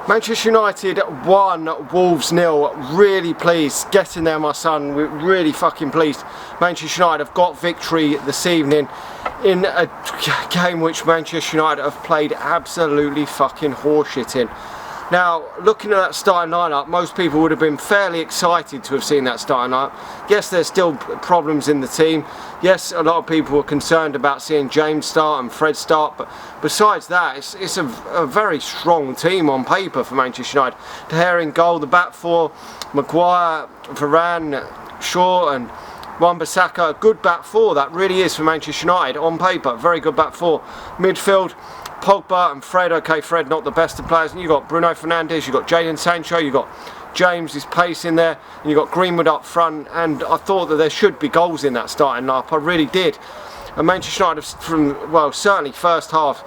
Manchester United 1, Wolves 0. Really pleased. Getting there, my son. We're really fucking pleased. Manchester United have got victory this evening in a game which Manchester United have played absolutely fucking horseshit in. Now, looking at that starting lineup, most people would have been fairly excited to have seen that starting lineup. Yes, there's still problems in the team. Yes, a lot of people were concerned about seeing James start and Fred start, but besides that, it's a very strong team on paper for Manchester United. De Gea in goal, the back four, Maguire, Varane, Shaw and Wan-Bissaka, a good back four that really is for Manchester United on paper. Very good back four. Midfield, Pogba and Fred. Okay, Fred not the best of players, and you've got Bruno Fernandes, you've got Jadon Sancho, you've got James, his pace in there, and you've got Greenwood up front, and I thought that there should be goals in that starting lineup. I really did. And Manchester United from, well, certainly first half,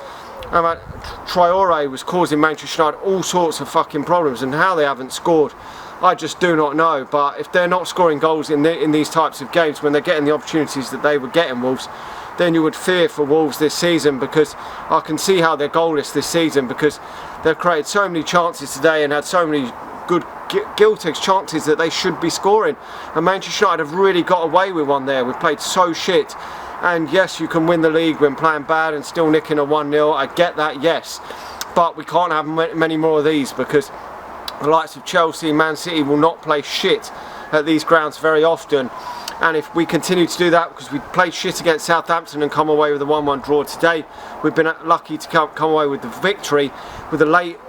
Traore was causing Manchester United all sorts of fucking problems, and how they haven't scored, I just do not know. But if they're not scoring goals in these types of games, when they're getting the opportunities that they were getting, Wolves, then you would fear for Wolves this season, because I can see how they're goalless this season, because they've created so many chances today and had so many good gilt-edged chances that they should be scoring, and Manchester United have really got away with one there. We've played so shit, and yes, you can win the league when playing bad and still nicking a 1-0, I get that, yes, but we can't have many more of these, because the likes of Chelsea, Man City will not play shit at these grounds very often. And if we continue to do that, because we played shit against Southampton and come away with a 1-1 draw today, we've been lucky to come away with the victory with a late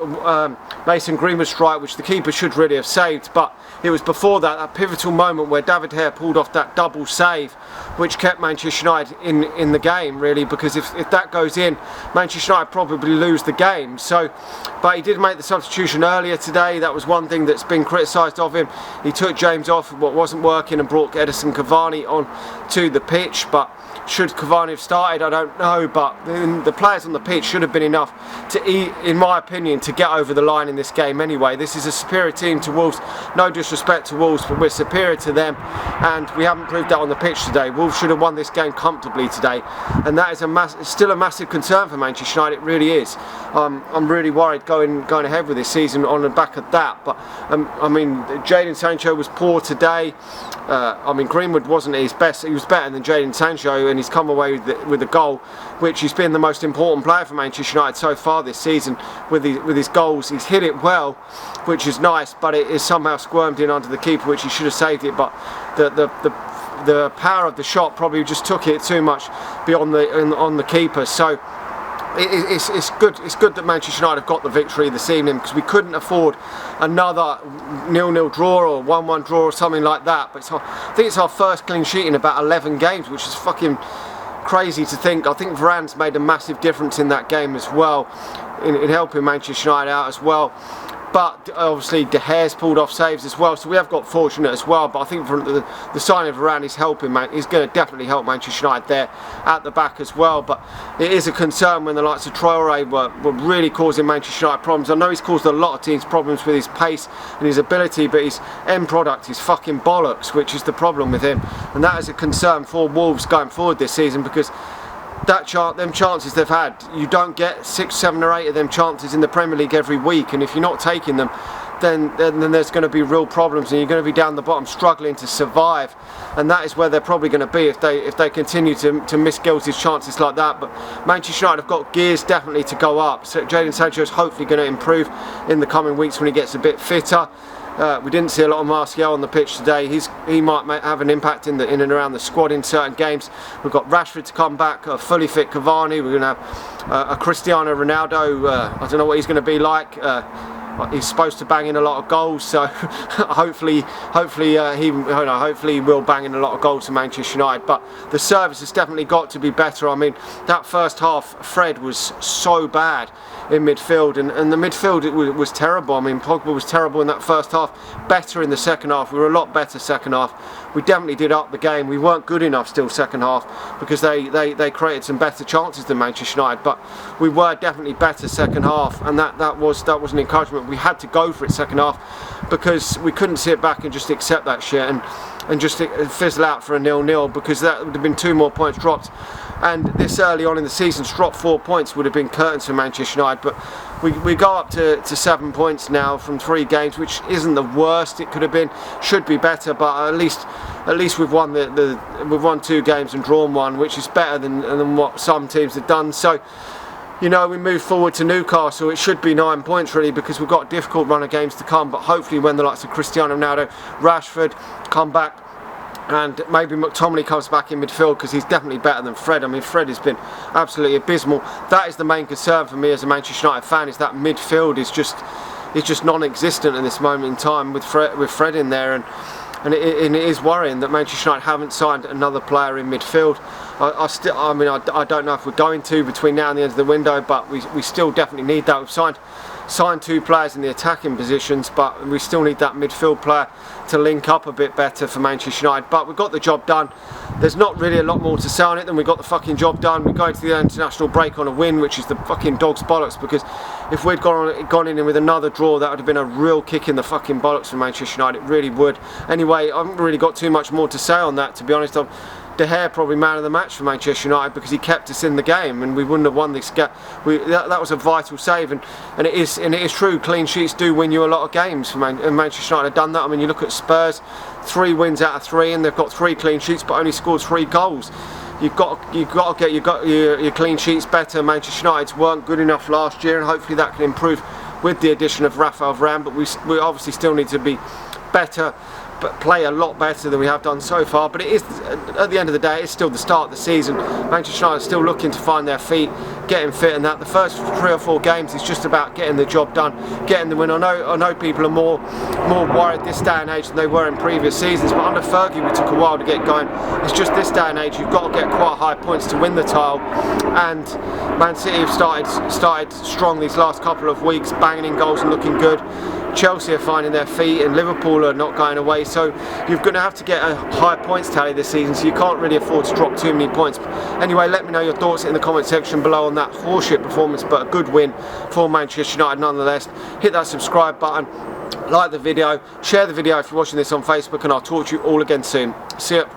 Mason Greenwood strike, which the keeper should really have saved. But it was before that pivotal moment where David De Gea pulled off that double save, which kept Manchester United in the game, really, because if that goes in, Manchester United probably lose the game. So, but he did make the substitution earlier today. That was one thing that's been criticised of him. He took James off what wasn't working and brought Edison Cavani on to the pitch. But should Cavani have started, I don't know, but the players on the pitch should have been enough to, in my opinion, to get over the line in this game anyway. This is a superior team to Wolves. No disrespect to Wolves, but we're superior to them, and we haven't proved that on the pitch today. Wolves should have won this game comfortably today, and that is still a massive concern for Manchester United. It really is. I'm really worried going ahead with this season on the back of that. But I mean, Jadon Sancho was poor today. I mean, Greenwood wasn't his best. He was better than Jadon Sancho, and he's come away with a goal, which has been the most important player for Manchester United so far this season with his goals. He's hit it well, which is nice, but it is somehow squirmed in under the keeper, which he should have saved it. But the power of the shot probably just took it too much beyond on the keeper. So it's good that Manchester United have got the victory this evening, because we couldn't afford another 0-0 draw or 1-1 draw or something like that. But I think it's our first clean sheet in about 11 games, which is fucking crazy to think. I think Varane's made a massive difference in that game as well, in helping Manchester United out as well. But obviously De Gea's pulled off saves as well, so we have got fortunate as well. But I think for the signing of Varane is helping, he's going to definitely help Manchester United there at the back as well. But it is a concern when the likes of Traore were really causing Manchester United problems. I know he's caused a lot of teams problems with his pace and his ability, but his end product is fucking bollocks, which is the problem with him. And that is a concern for Wolves going forward this season, because them chances they've had, you don't get 6, 7 or 8 of them chances in the Premier League every week, and if you're not taking them, then there's going to be real problems, and you're going to be down the bottom struggling to survive, and that is where they're probably going to be if they continue to miss guilty chances like that. But Manchester United have got gears definitely to go up. So Jadon Sancho is hopefully going to improve in the coming weeks when he gets a bit fitter. We didn't see a lot of Martial on the pitch today. He might have an impact in and around the squad in certain games. We've got Rashford to come back, a fully fit Cavani. We're going to have a Cristiano Ronaldo. I don't know what he's going to be like. He's supposed to bang in a lot of goals, so hopefully he will bang in a lot of goals for Manchester United. But the service has definitely got to be better. I mean, that first half, Fred was so bad in midfield, and the midfield was terrible. I mean, Pogba was terrible in that first half, better in the second half. We were a lot better second half. We definitely did up the game. We weren't good enough still second half, because they created some better chances than Manchester United, but we were definitely better second half, and that was an encouragement We had to go for it second half because we couldn't sit back and just accept that shit and just fizzle out for a 0-0, because that would have been 2 more points dropped. And this early on in the season, to drop 4 points would have been curtains for Manchester United. But we go up to 7 points now from 3 games, which isn't the worst it could have been. Should be better, but at least we've won we've won 2 games and drawn 1, which is better than what some teams have done. So, you know, we move forward to Newcastle. It should be 9 points really, because we've got a difficult run of games to come. But hopefully, when the likes of Cristiano Ronaldo, Rashford come back, and maybe McTominay comes back in midfield, because he's definitely better than Fred. I mean, Fred has been absolutely abysmal. That is the main concern for me as a Manchester United fan, is that midfield is just non-existent at this moment in time with Fred in there, and it is worrying that Manchester United haven't signed another player in midfield. I don't know if we're going to between now and the end of the window, but we still definitely need that. We've signed 2 players in the attacking positions, but we still need that midfield player to link up a bit better for Manchester United. But we've got the job done. There's not really a lot more to say on it than we got the fucking job done. We go into the international break on a win, which is the fucking dog's bollocks, because if we'd gone in with another draw, that would have been a real kick in the fucking bollocks for Manchester United. It really would. Anyway, I haven't really got too much more to say on that, to be honest. De Gea probably man of the match for Manchester United, because he kept us in the game, and we wouldn't have won this game. That was a vital save, and it is true. Clean sheets do win you a lot of games. And Manchester United have done that. I mean, you look at Spurs, 3 wins out of 3, and they've got 3 clean sheets, but only scored 3 goals. You've got to get your clean sheets better. Manchester United's weren't good enough last year, and hopefully that can improve with the addition of Rafael Varane. But we obviously still need to be better, but play a lot better than we have done so far. But it is, at the end of the day, it's still the start of the season. Manchester United are still looking to find their feet, getting fit, and that the first 3 or 4 games is just about getting the job done, getting the win. I know people are more worried this day and age than they were in previous seasons, but under Fergie we took a while to get going. It's just this day and age you've got to get quite high points to win the title, and Man City have started strong these last couple of weeks, banging in goals and looking good. Chelsea are finding their feet, and Liverpool are not going away, so you're going to have to get a high points tally this season, so you can't really afford to drop too many points. Anyway, let me know your thoughts in the comment section below on that horseshit performance, but a good win for Manchester United nonetheless. Hit that subscribe button, like the video, share the video if you're watching this on Facebook, and I'll talk to you all again soon. See ya.